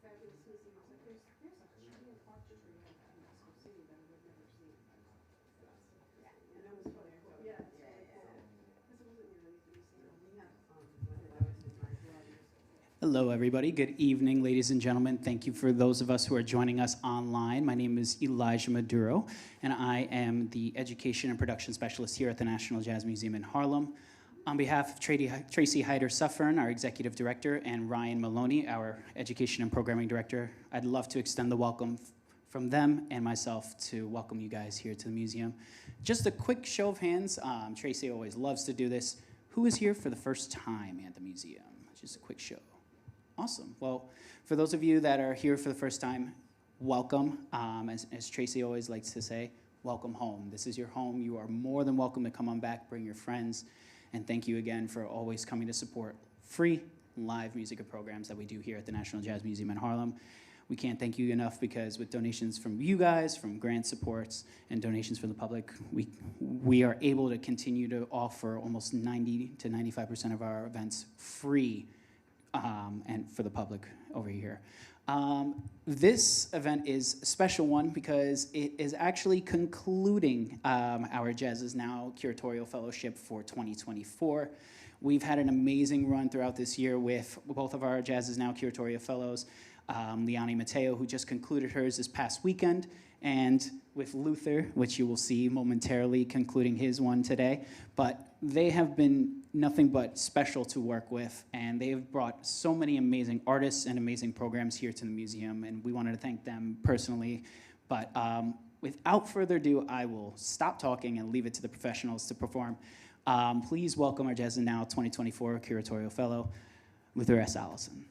fabulous museums. Like there's a giant architry in Mexico City that I would never see. And that was really cool. Yeah, it's really cool. Because it wasn't near anything you see. We have Hello, everybody. Good evening, ladies and gentlemen. Thank you for those of us who are joining us online. My name is Elijah Maduro, and I am the Education and Production Specialist here at the National Jazz Museum in Harlem. On behalf of Tracy Hyder-Suffern, our Executive Director, and Ryan Maloney, our Education and Programming Director, I'd love to extend the welcome from them and myself to welcome you guys here to the museum. Just a quick show of hands. Tracy always loves to do this. Who is here for the first time at the museum? Just a quick show. Awesome. Well, for those of you that are here for the first time, welcome. As Tracy always likes to say, welcome home. This is your home. You are more than welcome to come on back, bring your friends, and thank you again for always coming to support free live music and programs that we do here at the National Jazz Museum in Harlem. We can't thank you enough because with donations from you guys, from grant supports, and donations from the public, we are able to continue to offer almost 90 to 95% of our events free and for the public over here. This event is a special one because it is actually concluding our Jazz Is Now Curatorial Fellowship for 2024. We've had an amazing run throughout this year with both of our Jazz Is Now Curatorial Fellows, Liani Mateo, who just concluded hers this past weekend, and with Luther, which you will see momentarily concluding his one today. But they have been nothing but special to work with, and they have brought so many amazing artists and amazing programs here to the museum, and we wanted to thank them personally. But without further ado, I will stop talking and leave it to the professionals to perform. Please welcome our Jazz Is Now 2024 Curatorial Fellow, Luther S. Allison.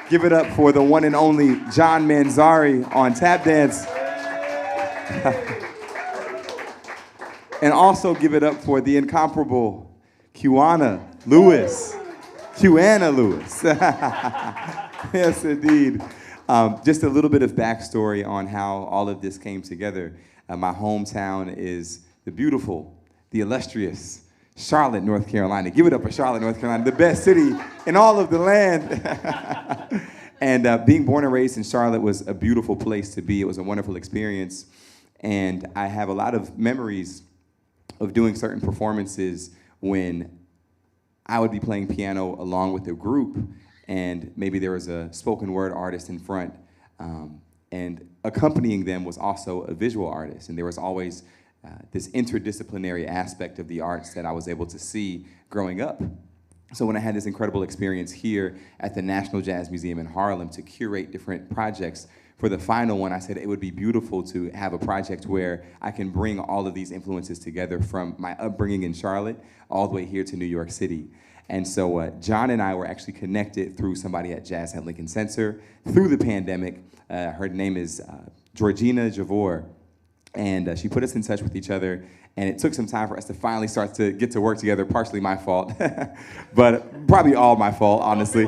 Give it up for the one and only John Manzari on tap dance. And also give it up for the incomparable Quiana Lewis. Quiana Lewis. Yes, indeed. Just a little bit of backstory on how all of this came together. My hometown is the beautiful, the illustrious Charlotte, North Carolina. Give it up for Charlotte, North Carolina, the best city in all of the land. And being born and raised in Charlotte was a beautiful place to be. It was a wonderful experience. And I have a lot of memories of doing certain performances when I would be playing piano along with a group, and maybe there was a spoken word artist in front, and accompanying them was also a visual artist. And there was always this interdisciplinary aspect of the arts that I was able to see growing up. So when I had this incredible experience here at the National Jazz Museum in Harlem to curate different projects, for the final one, I said it would be beautiful to have a project where I can bring all of these influences together from my upbringing in Charlotte all the way here to New York City. And so John and I were actually connected through somebody at Jazz at Lincoln Center through the pandemic. Her name is Georgina Javor. And she put us in touch with each other, and it took some time for us to finally start to get to work together, partially my fault, but probably all my fault, honestly.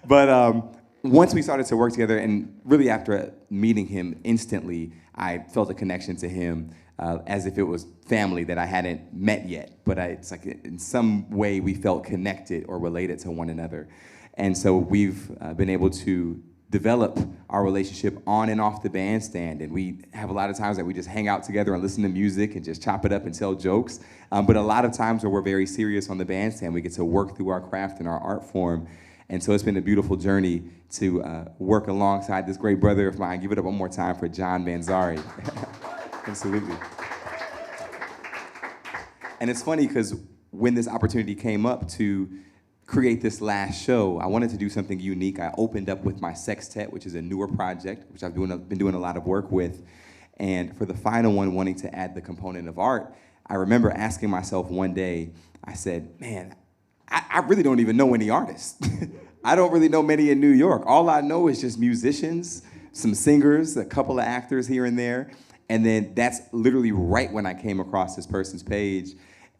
But once we started to work together, and really after meeting him instantly, I felt a connection to him as if it was family that I hadn't met yet, but it's like in some way we felt connected or related to one another. And so we've been able to develop our relationship on and off the bandstand, and we have a lot of times that we just hang out together and listen to music and just chop it up and tell jokes, but a lot of times where we're very serious on the bandstand, we get to work through our craft and our art form. And so it's been a beautiful journey to work alongside this great brother of mine. Give it up one more time for John Manzari. Absolutely. And it's funny because when this opportunity came up to create this last show, I wanted to do something unique. I opened up with my sextet, which is a newer project, which I've been doing a lot of work with. And for the final one, wanting to add the component of art, I remember asking myself one day, I said, man, I really don't even know any artists. I don't really know many in New York. All I know is just musicians, some singers, a couple of actors here and there. And then that's literally right when I came across this person's page.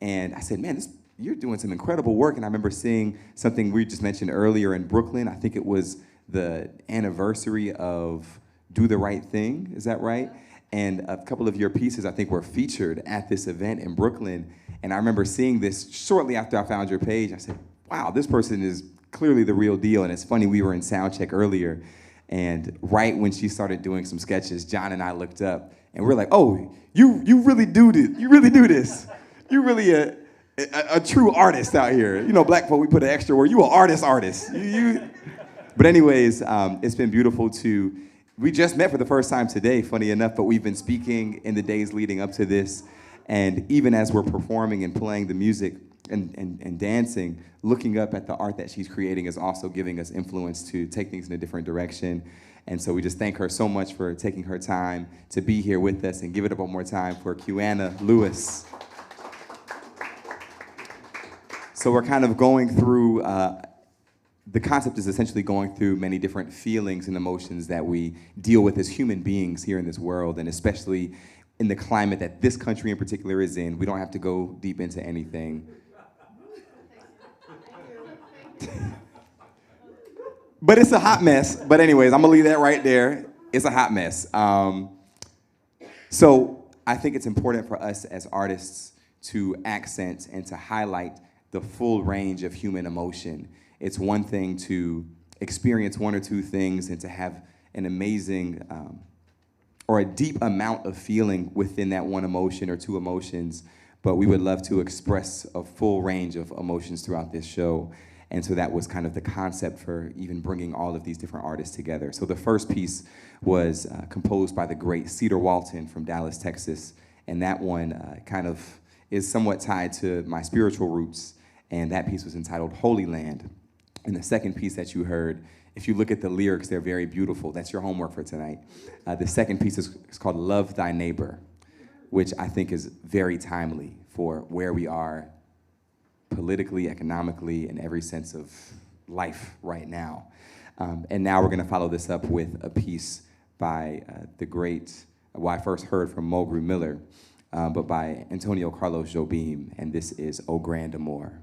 And I said, man, you're doing some incredible work. And I remember seeing something we just mentioned earlier in Brooklyn. I think it was the anniversary of Do the Right Thing. Is that right? And a couple of your pieces, I think, were featured at this event in Brooklyn. And I remember seeing this shortly after I found your page. I said, wow, this person is clearly the real deal. And it's funny, we were in sound check earlier, and right when she started doing some sketches, John and I looked up, and we're like, oh, you really do this. You really do this. You're really a true artist out here. You know, black folk, we put an extra word. You an artist. But anyways, it's been beautiful we just met for the first time today, funny enough, but we've been speaking in the days leading up to this. And even as we're performing and playing the music and dancing, looking up at the art that she's creating is also giving us influence to take things in a different direction. And so we just thank her so much for taking her time to be here with us, and give it up one more time for Quiana Lewis. So we're kind of going through, the concept is essentially going through many different feelings and emotions that we deal with as human beings here in this world, and especially in the climate that this country in particular is in. We don't have to go deep into anything. But it's a hot mess. But anyways, I'm gonna leave that right there. It's a hot mess. So I think it's important for us as artists to accent and to highlight the full range of human emotion. It's one thing to experience one or two things and to have an amazing or a deep amount of feeling within that one emotion or two emotions, but we would love to express a full range of emotions throughout this show. And so that was kind of the concept for even bringing all of these different artists together. So the first piece was composed by the great Cedar Walton from Dallas, Texas. And that one kind of is somewhat tied to my spiritual roots. And that piece was entitled Holy Land. And the second piece that you heard, if you look at the lyrics, they're very beautiful. That's your homework for tonight. The second piece is called Love Thy Neighbor, which I think is very timely for where we are politically, economically, in every sense of life right now. And now we're going to follow this up with a piece by the great, well, I first heard from Mulgrew Miller, but by Antonio Carlos Jobim, and this is O Grand Amour.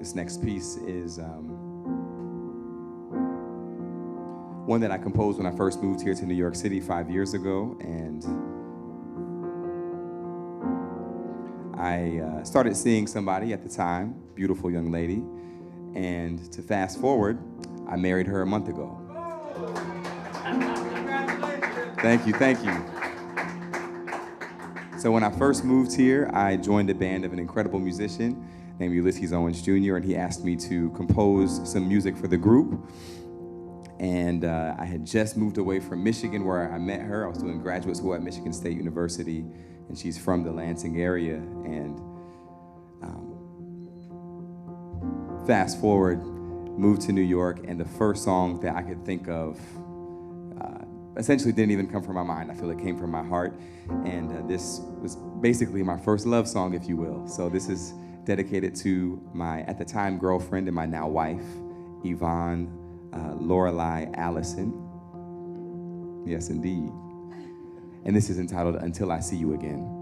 This next piece is one that I composed when I first moved here to New York City 5 years ago, and I started seeing somebody at the time, beautiful young lady, and to fast forward, I married her a month ago. Thank you, thank you. So when I first moved here, I joined a band of an incredible musician named Ulysses Owens Jr., and he asked me to compose some music for the group. And I had just moved away from Michigan where I met her. I was doing graduate school at Michigan State University, and she's from the Lansing area. And fast forward, moved to New York, and the first song that I could think of essentially didn't even come from my mind. I feel it came from my heart. And this was basically my first love song, if you will. So this is dedicated to my, at the time, girlfriend and my now wife, Yvonne Lorelei Allison. Yes, indeed. And this is entitled Until I See You Again.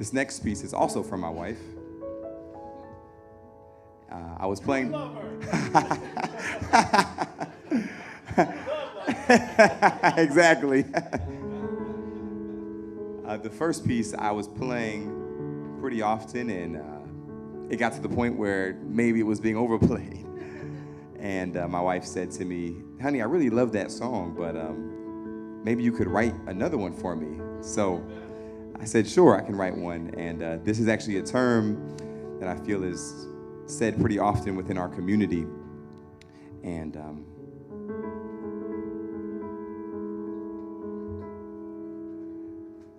This next piece is also from my wife. I was playing. Exactly. The first piece I was playing pretty often, and it got to the point where maybe it was being overplayed. And my wife said to me, "Honey, I really love that song, but maybe you could write another one for me." So I said, "Sure, I can write one." And this is actually a term that I feel is said pretty often within our community. And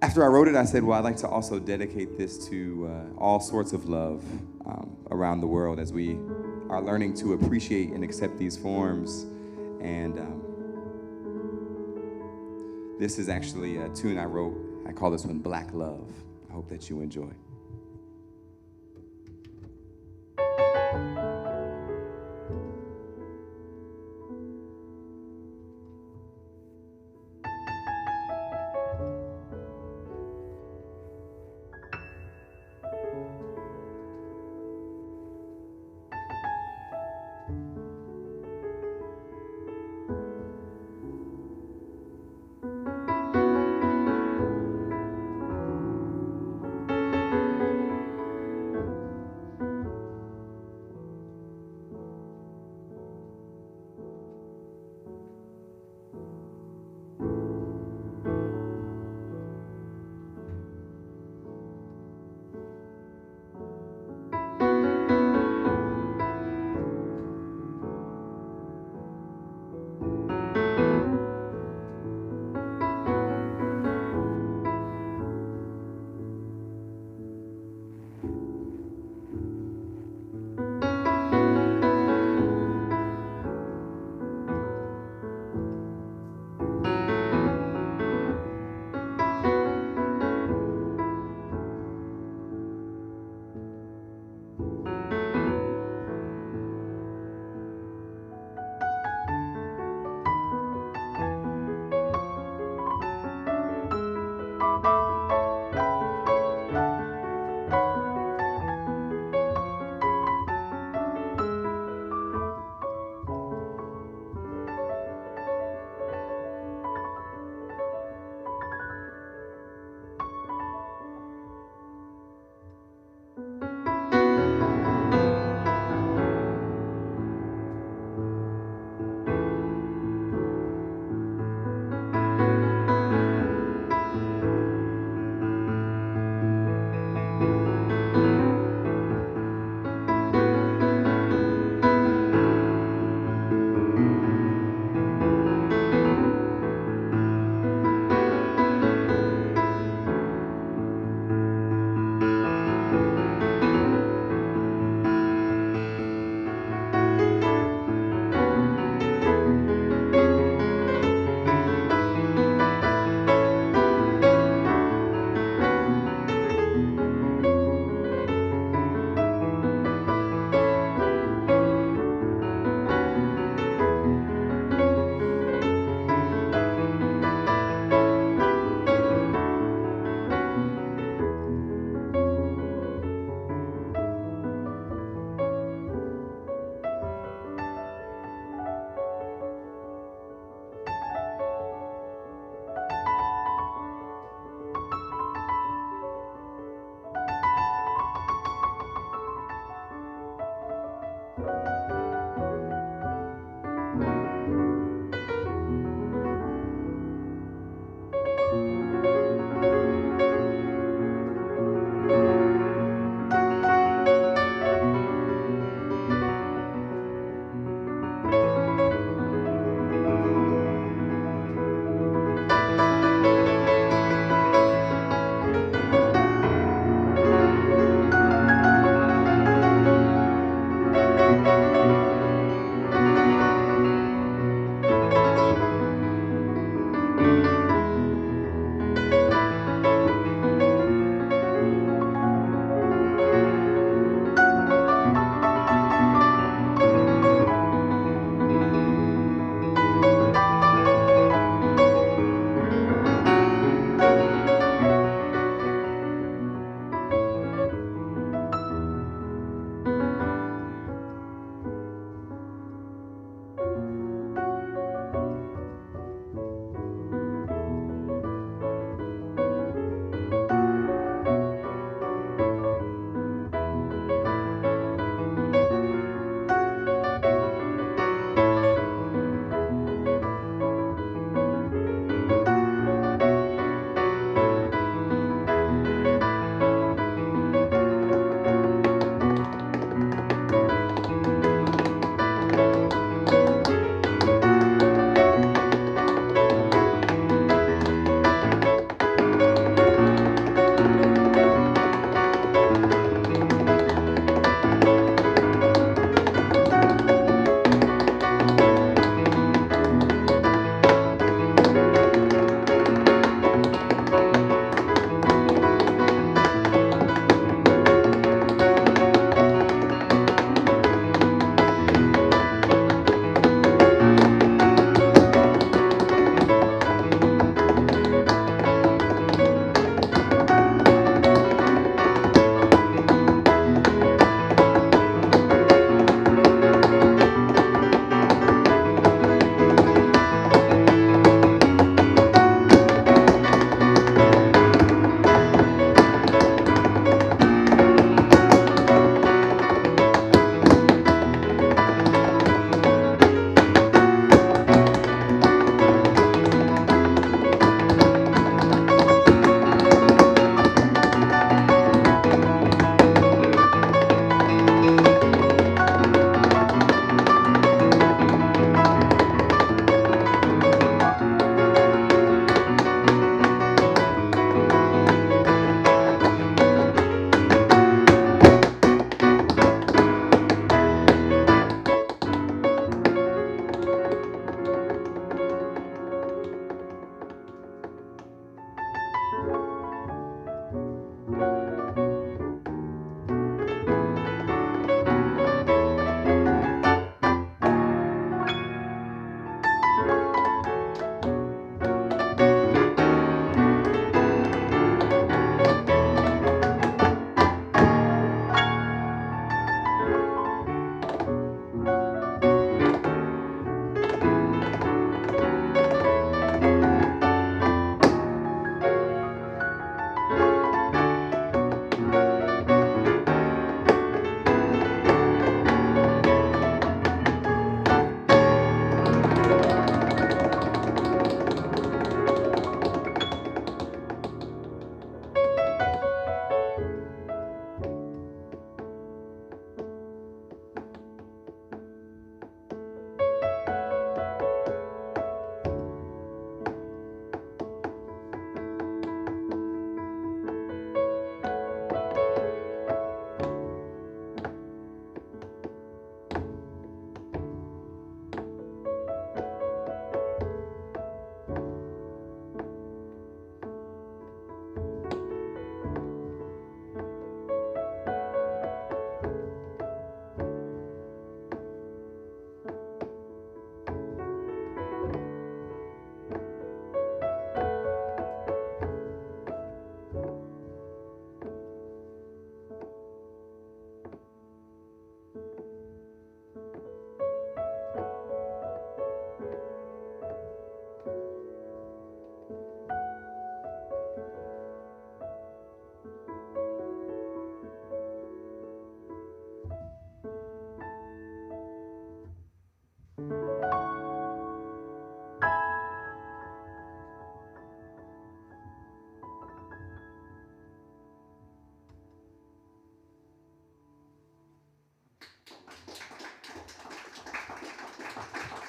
after I wrote it, I said, well, I'd like to also dedicate this to all sorts of love around the world as we are learning to appreciate and accept these forms. And this is actually a tune I wrote. I call this one Black Love. I hope that you enjoy.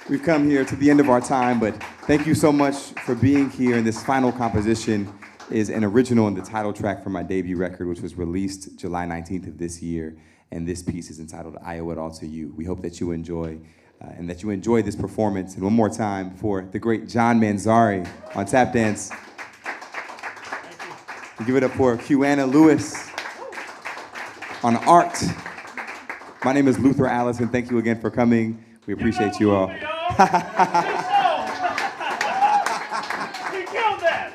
We've come here to the end of our time, but thank you so much for being here. And this final composition is an original and the title track from my debut record, which was released July 19th of this year. And this piece is entitled I Owe It All to You. We hope that you enjoy and that you enjoy this performance. And one more time for the great John Manzari on tap dance. We give it up for Quiana Lewis on art. My name is Luther Allison. Thank you again for coming. We appreciate you all. You killed that.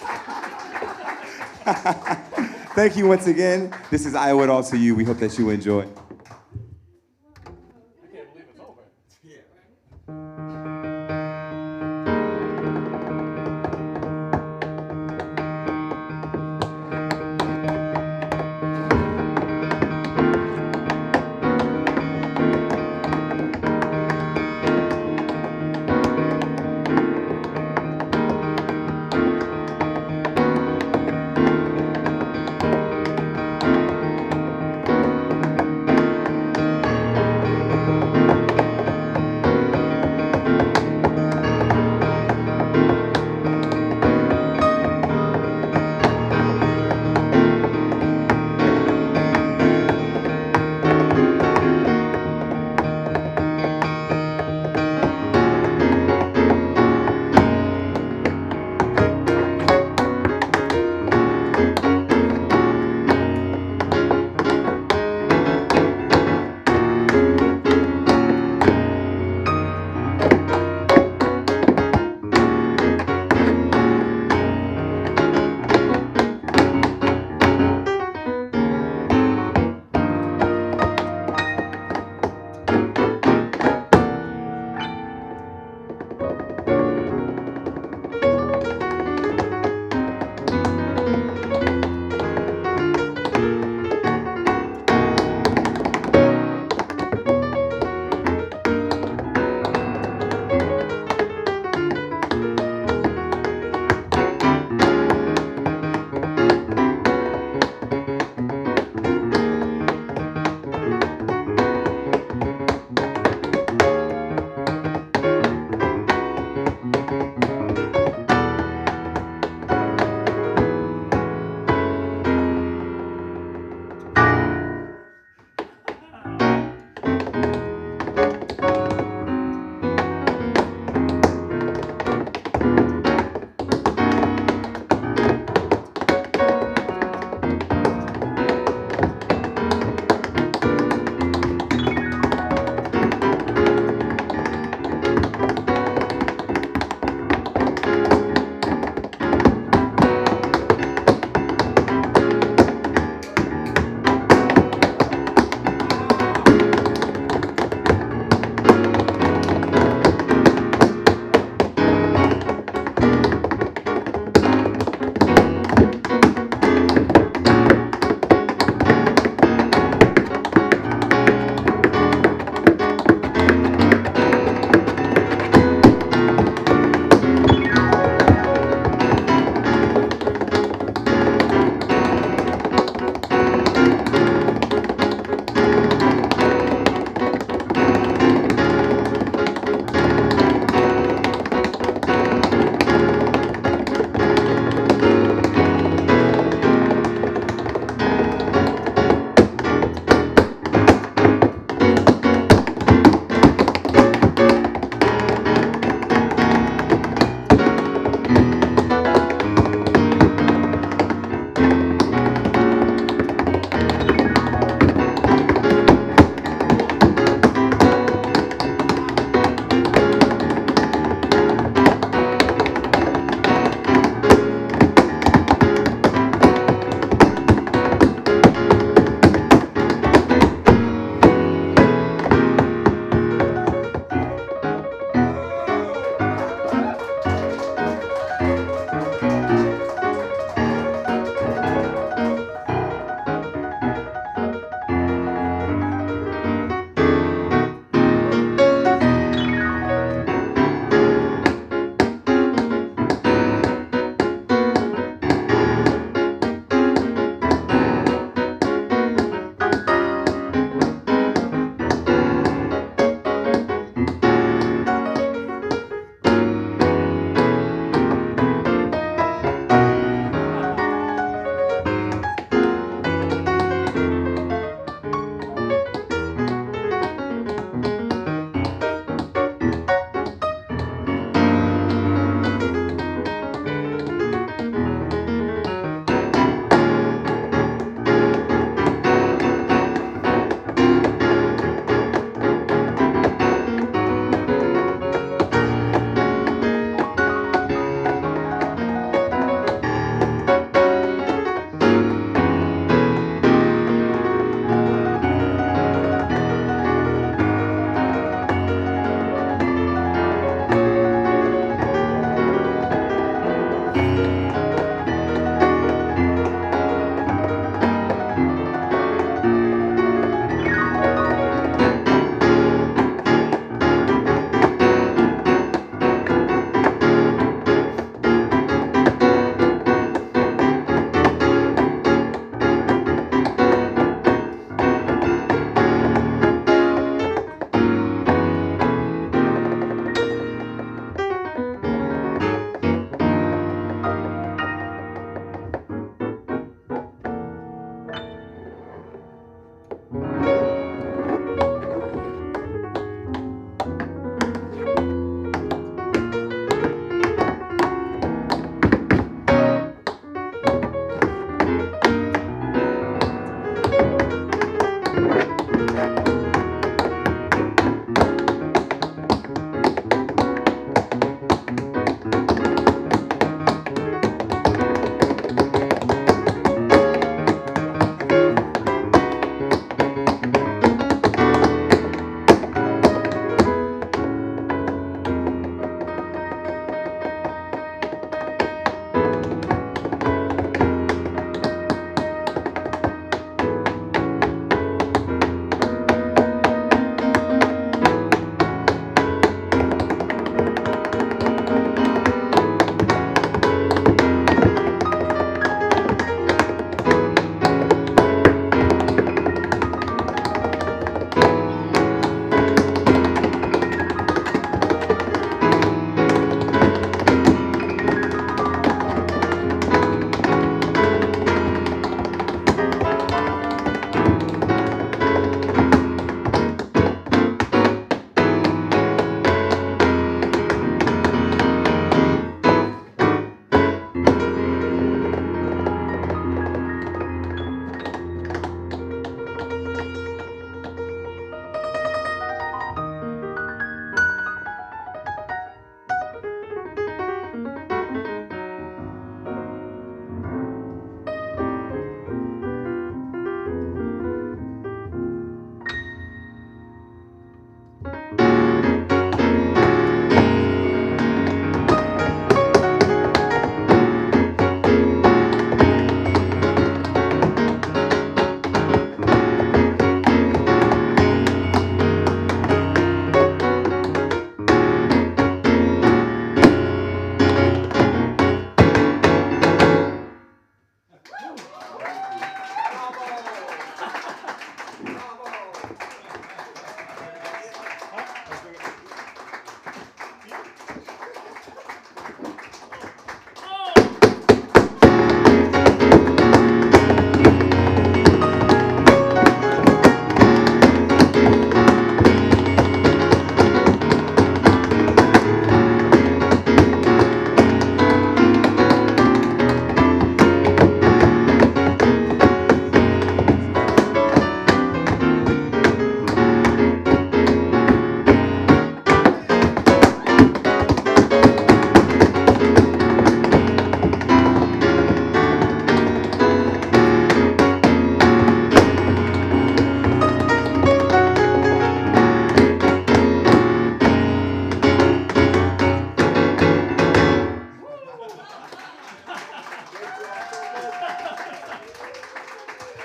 Thank you once again. This is I Owe It All to You. We hope that you enjoy.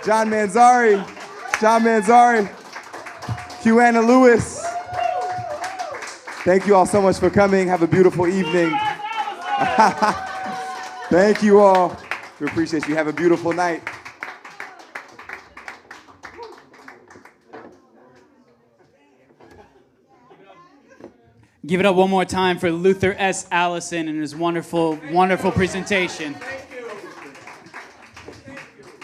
John Manzari, Quiana Lewis. Thank you all so much for coming. Have a beautiful evening. Thank you all. We appreciate you. Have a beautiful night. Give it up one more time for Luther S. Allison and his wonderful, wonderful presentation.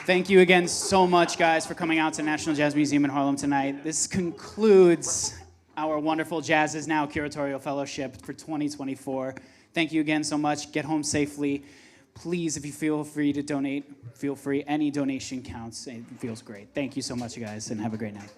Thank you again so much, guys, for coming out to National Jazz Museum in Harlem tonight. This concludes our wonderful Jazz Is Now Curatorial Fellowship for 2024. Thank you again so much. Get home safely. Please, if you feel free to donate, feel free. Any donation counts. It feels great. Thank you so much, you guys, and have a great night.